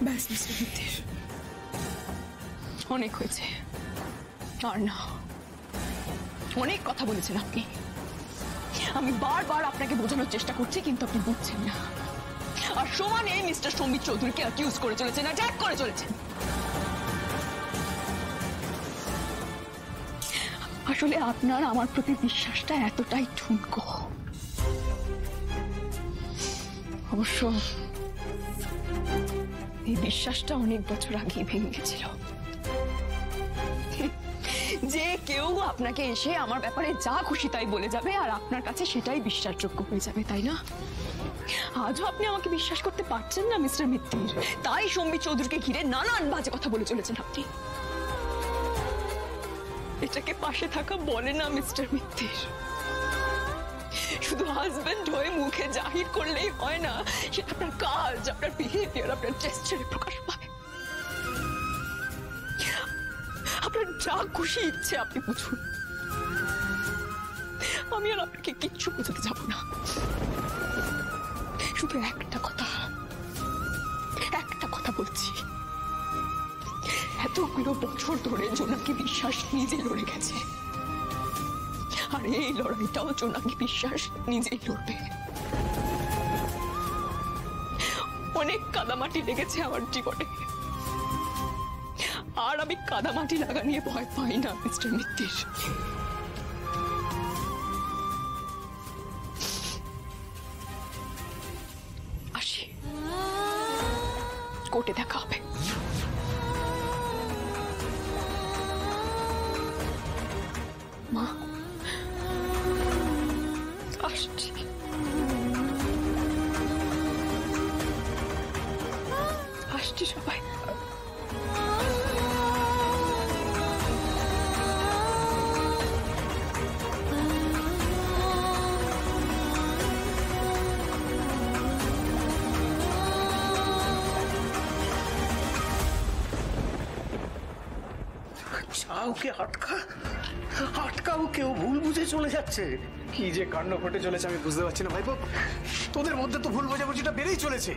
ব্যাস মিস্টার মিত্তির, অনেক হয়েছে। আর না, অনেক কথা বলেছেন আপনি। আমি বারবার আপনাকে বোঝানোর চেষ্টা করছি, কিন্তু আপনি বুঝছেন না। আর সমানে মিস্টার সম্বিত চৌধুরীকে অ্যাকিউজ করে চলেছেন, অ্যাটাক করে চলেছেন। আসলে আপনার আমার প্রতি বিশ্বাসটা এতটাই ঠুনকো। অবশ্য এই বিশ্বাসটা অনেক বছর আগে ভেঙে গেছিল। যে কেউ আপনাকে এসে আমার ব্যাপারে যা খুশি তাই বলে যাবে, আর আপনার কাছে সেটাই বিশ্বাসযোগ্য হয়ে যাবে, তাই না? আজও আপনি আমাকে বিশ্বাস করতে পারছেন না মিস্টার মিত্তির, তাই সম্বিত চৌধুরীকে ঘিরে নানান বাজে কথা বলে চলেছেন আপনি। এটাকে পাশে থাকা বলে না মিস্টার মিত্তির। শুধু হাজবেন্ড হয়ে মুখে জাহির করলেই হয় না, সেটা আপনার কাজ, আপনার বিহেভিয়ার, আপনার জেস্টারে প্রকাশ পাবে। আপনার যা খুশি ইচ্ছে আপনি বুঝুন, আমি আর আপনাকে কিচ্ছু বোঝাতে যাব না। শুধু একটা কথা বলছি, এতগুলো বছর ধরে জোনাকি বিশ্বাস নিজে লড়ে গেছে, আর এই লড়াইটাও জোনাকি বিশ্বাস নিজেই লড়বে। অনেক কাদামাটি লেগেছে আমার জীবনে, আর আমি কাদামাটি লাগা নিয়ে ভয় পাই না মিস্টার মিত্তির। আসি, কোর্টে দেখা হবে। মা, আসছি। আসছি সবাই। ওকে আটকাও, কেউ ভুল বুঝে চলে যাচ্ছে। কি যে কাণ্ড ঘটে চলেছে আমি বুঝতে পারছি না ভাইপো। তোদের মধ্যে তো ভুল বোঝাবুঝিটা বেড়েই চলেছে।